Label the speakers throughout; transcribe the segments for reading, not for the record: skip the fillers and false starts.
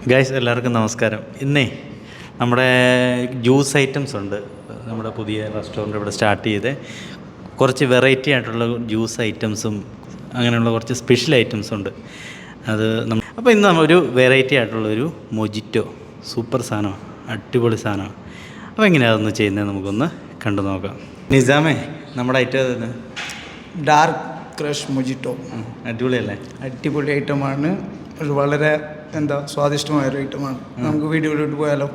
Speaker 1: Guys എല്ലാവർക്കും നമസ്കാരം. ഇന്നേ നമ്മുടെ ജ്യൂസ് ഐറ്റംസ് ഉണ്ട്. നമ്മുടെ പുതിയ റെസ്റ്റോറൻറ്റ് ഇവിടെ സ്റ്റാർട്ട് ചെയ്ത് കുറച്ച് വെറൈറ്റി ആയിട്ടുള്ള ജ്യൂസ് ഐറ്റംസും അങ്ങനെയുള്ള കുറച്ച് സ്പെഷ്യൽ ഐറ്റംസും ഉണ്ട്. അത് അപ്പോൾ ഇന്ന് ഒരു വെറൈറ്റി ആയിട്ടുള്ളൊരു മൊജിറ്റോ സൂപ്പർ സാധനമാണ്, അടിപൊളി സാധനമാണ്. അപ്പോൾ എങ്ങനെയാണ് അതൊന്ന് ചെയ്യുന്നത് നമുക്കൊന്ന് കണ്ടു നോക്കാം. നിസാമേ, നമ്മുടെ ഐറ്റം ഏതാണ്?
Speaker 2: Dark crush mojito.
Speaker 1: അടിപൊളിയല്ലേ?
Speaker 2: അടിപൊളി ഐറ്റമാണ്. ഒരു വളരെ സ്വാദിഷ്ടമായൊരു ഐറ്റമാണ്. നമുക്ക് വീഡിയോയിലോട്ട് പോയാലോ?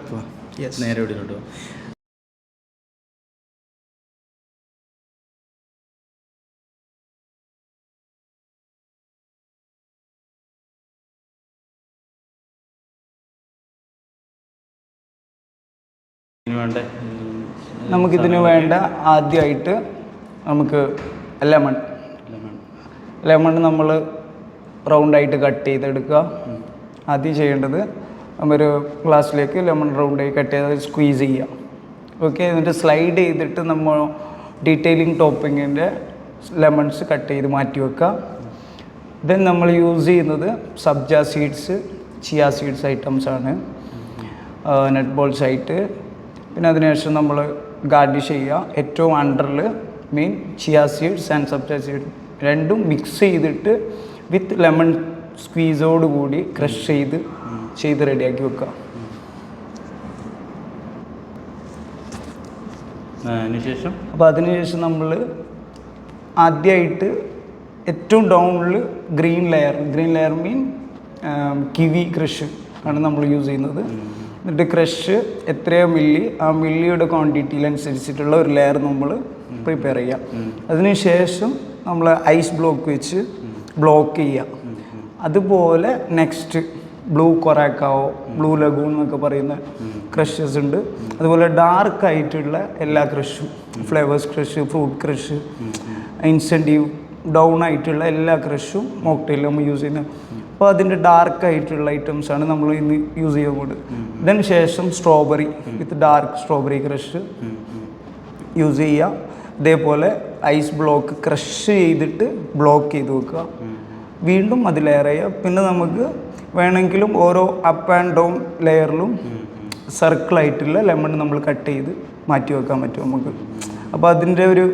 Speaker 1: നേരെ വീഡിയോയിലോട്ട് പോകാം.
Speaker 2: നമുക്കിതിന് വേണ്ട ആദ്യമായിട്ട് നമുക്ക് ലെമൺ നമ്മൾ റൗണ്ടായിട്ട് കട്ട് ചെയ്തെടുക്കുക. ആദ്യം ചെയ്യേണ്ടത് ഒരു ഗ്ലാസ്സിലേക്ക് ലെമൺ റൗണ്ടായി കട്ട് ചെയ്ത് സ്ക്വീസ് ചെയ്യുക. ഓക്കെ, എന്നിട്ട് സ്ലൈഡ് ചെയ്തിട്ട് നമ്മൾ ഡീറ്റെയിലിംഗ് ടോപ്പിങ്ങിൻ്റെ ലെമൺസ് കട്ട് ചെയ്ത് മാറ്റി വെക്കുക. ദെൻ നമ്മൾ യൂസ് ചെയ്യുന്നത് സബ്ജ സീഡ്സ്, ചിയ സീഡ്സ് ഐറ്റംസാണ്, നട്ട് ബോൾസ് ആയിട്ട്. പിന്നെ അതിനുശേഷം നമ്മൾ ഗാർണിഷ് ചെയ്യുക. ഏറ്റവും അണ്ടറിൽ main chia seeds and sabja seed രണ്ടും മിക്സ് ചെയ്തിട്ട് വിത്ത് ലെമൺ സ്ക്വീസോട് കൂടി ക്രഷ് ചെയ്ത് റെഡിയാക്കി വെക്കുക. അപ്പോൾ അതിനുശേഷം നമ്മൾ ആദ്യമായിട്ട് ഏറ്റവും ഡൗണിൽ ഗ്രീൻ ലെയർ മീൻ കിവി ക്രഷ് ആണ് നമ്മൾ യൂസ് ചെയ്യുന്നത്. എന്നിട്ട് ക്രഷ് എത്രയോ മില്ലി, ആ മില്ലിയുടെ ക്വാണ്ടിറ്റിയിലനുസരിച്ചിട്ടുള്ള ഒരു ലെയർ നമ്മൾ പ്രിപ്പയർ ചെയ്യാം. അതിനുശേഷം നമ്മൾ ഐസ് ബ്ലോക്ക് വെച്ച് ബ്ലോക്ക് ചെയ്യുക. അതുപോലെ next blue curacao, blue lagoon എന്നൊക്കെ പറയുന്ന ക്രഷസ് ഉണ്ട്. അതുപോലെ ഡാർക്ക് ആയിട്ടുള്ള എല്ലാ ക്രഷും, flavours crush, fruit crush, incentive down ആയിട്ടുള്ള എല്ലാ ക്രഷും മോക്ടെയിൽ നമ്മൾ യൂസ് ചെയ്യുന്നത്. അപ്പോൾ അതിൻ്റെ ഡാർക്ക് ആയിട്ടുള്ള ഐറ്റംസാണ് നമ്മൾ ഇന്ന് യൂസ് ചെയ്യുന്നത്. ഇതിന് ശേഷം സ്ട്രോബെറി വിത്ത് ഡാർക്ക് സ്ട്രോബെറി ക്രഷ് യൂസ് ചെയ്യുക. ഇതേപോലെ ഐസ് ബ്ലോക്ക് ക്രഷ് ചെയ്തിട്ട് ബ്ലോക്ക് ചെയ്ത് വെക്കുക. വീണ്ടും അത് ലെയർ ചെയ്യുക. പിന്നെ നമുക്ക് വേണമെങ്കിലും ഓരോ അപ്പ് ആൻഡ് ഡൗൺ ലെയറിലും സർക്കിളായിട്ടുള്ള ലെമൺ നമ്മൾ കട്ട് ചെയ്ത് മാറ്റി വെക്കാൻ പറ്റും നമുക്ക്. അപ്പോൾ അതിൻ്റെ ഒരു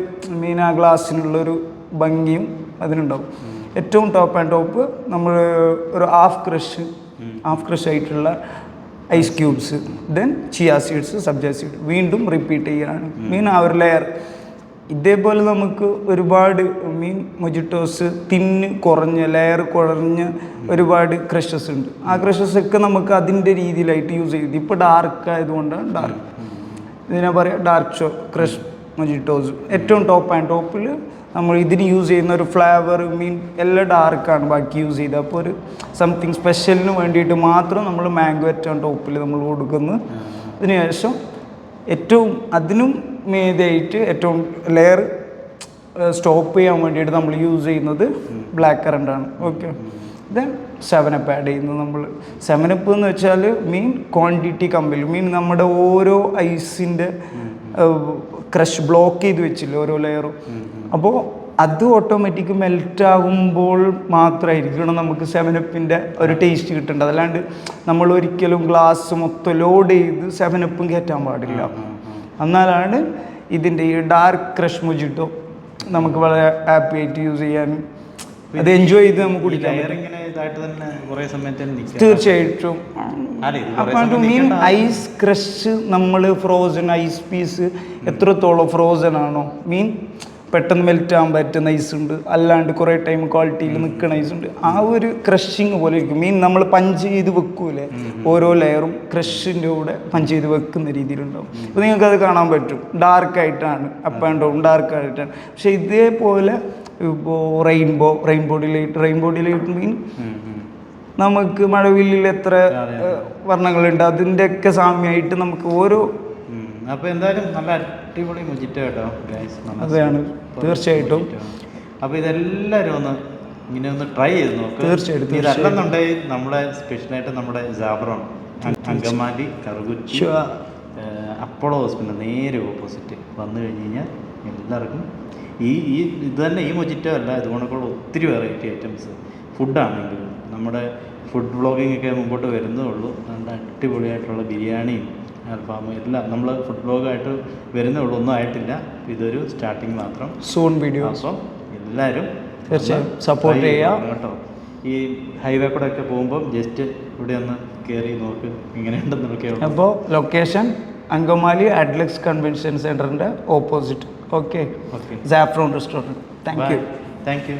Speaker 2: മെയിൻ ആ ഗ്ലാസ്സിനുള്ളൊരു ഭംഗിയും അതിനുണ്ടാവും. ഏറ്റവും ടോപ്പ് ആൻഡ് ടോപ്പ് നമ്മൾ ഒരു ഹാഫ് ക്രഷ് ആയിട്ടുള്ള ice cubes, then chia seeds, sabja seed വീണ്ടും റിപ്പീറ്റ് ചെയ്യുകയാണ് മീൻ ആ ഒരു ലെയർ. ഇതേപോലെ നമുക്ക് ഒരുപാട് മൊജിറ്റോസ് കുറഞ്ഞ ലെയർ കുറഞ്ഞ ഒരുപാട് ക്രഷസ് ഉണ്ട്. ആ ക്രഷസൊക്കെ നമുക്ക് അതിൻ്റെ രീതിയിലായിട്ട് യൂസ് ചെയ്ത്, ഇപ്പോൾ ഡാർക്ക് ആയതുകൊണ്ടാണ് ഡാർക്ക് ഇതിനെ പറയാം ഡാർക്ക് ക്രഷ് മൊജിറ്റോസ്. ഏറ്റവും ടോപ്പ് ആൻഡ് ടോപ്പിൽ നമ്മൾ ഇതിന് യൂസ് ചെയ്യുന്ന ഒരു ഫ്ലേവർ എല്ലാം ഡാർക്കാണ് ബാക്കി യൂസ് ചെയ്ത്. അപ്പോൾ ഒരു സംതിങ് സ്പെഷ്യലിന് വേണ്ടിയിട്ട് മാത്രം നമ്മൾ മാംഗോ ഏറ്റവും ടോപ്പിൽ നമ്മൾ കൊടുക്കുന്നു. അതിനുശേഷം ഏറ്റവും അതിനും മേതായിട്ട് ഏറ്റവും ലെയർ സ്റ്റോപ്പ് ചെയ്യാൻ വേണ്ടിയിട്ട് നമ്മൾ യൂസ് ചെയ്യുന്നത് ബ്ലാക്ക് കറണ്ടാണ്. ഓക്കെ, ദെൻ 7up ആഡ് ചെയ്യുന്നത്. നമ്മൾ 7up എന്ന് വെച്ചാൽ ക്വാണ്ടിറ്റി കമ്പയർ നമ്മുടെ ഓരോ ഐസിൻ്റെ ക്രഷ് ബ്ലോക്ക് ചെയ്ത് വെച്ചില്ല ഓരോ ലെയറും. അപ്പോൾ അത് ഓട്ടോമാറ്റിക് മെൽറ്റ് ആകുമ്പോൾ മാത്രമായിരിക്കണം നമുക്ക് 7upൻ്റെ ഒരു ടേസ്റ്റ് കിട്ടേണ്ടത്. അല്ലാണ്ട് നമ്മൾ ഒരിക്കലും ഗ്ലാസ് മൊത്തം ലോഡ് ചെയ്ത് 7up കയറ്റാൻ പാടില്ല. എന്നാലാണ് ഇതിൻ്റെ ഈ ഡാർക്ക് ക്രഷ് മൊജിറ്റോ നമുക്ക് വളരെ ഹാപ്പി ആയിട്ട് യൂസ് ചെയ്യാനും അത് എൻജോയ് ചെയ്ത് നമുക്ക് കുടിക്കാൻ തീർച്ചയായിട്ടും. അപ്പോൾ ഐസ് ക്രഷ് നമ്മൾ ഫ്രോസൺ ഐസ് പീസ് എത്രത്തോളം ഫ്രോസൺ ആണോ പെട്ടെന്ന് മെൽറ്റ് ആകാൻ പറ്റുന്ന ഐസ് ഉണ്ട്, അല്ലാണ്ട് കുറേ ടൈം ക്വാളിറ്റിയിൽ നിൽക്കുന്ന ഐസ് ഉണ്ട്. ആ ഒരു ക്രഷിങ് പോലെ ഇരിക്കും. നമ്മൾ പഞ്ച് ചെയ്ത് വെക്കൂലേ, ഓരോ ലെയറും ക്രഷിൻ്റെ കൂടെ പഞ്ച് ചെയ്ത് വെക്കുന്ന രീതിയിലുണ്ടാവും. അപ്പോൾ നിങ്ങൾക്കത് കാണാൻ പറ്റും. ഡാർക്കായിട്ടാണ് അപ്പ് ആൻഡ് ഡൗൺ ഡാർക്കായിട്ടാണ്. പക്ഷേ ഇതേപോലെ ഇപ്പോൾ റെയിൻബോ ഡിലൈറ്റ് നമുക്ക് മഴവില്ലിൽ എത്ര വർണ്ണങ്ങളുണ്ട്, അതിൻ്റെയൊക്കെ സാമ്യമായിട്ട് നമുക്ക് ഓരോ.
Speaker 1: അപ്പോൾ എന്തായാലും നല്ല അടിപൊളി മൊജിറ്റോ കേട്ടോ ഗൈസ്.
Speaker 2: അതെയാണ് തീർച്ചയായിട്ടും.
Speaker 1: അപ്പോൾ ഇതെല്ലാവരും ഇങ്ങനെ ഒന്ന് ട്രൈ ചെയ്ത് നോക്കുക.
Speaker 2: തീർച്ചയായിട്ടും.
Speaker 1: ഇതല്ലെന്നുണ്ടെങ്കിൽ നമ്മുടെ സ്പെഷ്യലായിട്ട് നമ്മുടെ ജാബ്രോൺ അങ്കമാലി കറുകുറ്റി അപ്പോളോ ഹോസ്പിറ്റൽ നേരെ ഓപ്പോസിറ്റ് വന്നു കഴിഞ്ഞ് കഴിഞ്ഞാൽ എല്ലാവർക്കും ഇത് തന്നെ ഈ മൊജിറ്റോ അല്ല, ഇതുകൊണ്ടൊക്കെയുള്ള ഒത്തിരി വെറൈറ്റി ഐറ്റംസ് ഫുഡാണെങ്കിലും നമ്മുടെ ഫുഡ് വ്ളോഗിംഗ് ഒക്കെ മുമ്പോട്ട് വരുന്നേ ഉള്ളൂ. അതുകൊണ്ട് അടിപൊളിയായിട്ടുള്ള ബിരിയാണിയും അൽഫാമും എല്ലാം നമ്മൾ ഫുഡ് വ്ളോഗായിട്ട് വരുന്നേ ഉള്ളൂ, ഒന്നും ആയിട്ടില്ല. ഇതൊരു സ്റ്റാർട്ടിങ് മാത്രം.
Speaker 2: Soon video.
Speaker 1: അപ്പം എല്ലാവരും
Speaker 2: തീർച്ചയായും സപ്പോർട്ട് ചെയ്യുക
Speaker 1: കേട്ടോ. ഈ ഹൈവേ കൂടെ ഒക്കെ പോകുമ്പോൾ ജസ്റ്റ് ഇവിടെ ഒന്ന് കയറി നോക്ക് ഇങ്ങനെയുണ്ടെന്ന് നോക്കിയാൽ.
Speaker 2: അപ്പോൾ ലൊക്കേഷൻ അങ്കമാലി അഡ്ലക്സ് കൺവെൻഷൻ സെൻറ്ററിൻ്റെ opposite. Okay, saffron restaurant. Thank U.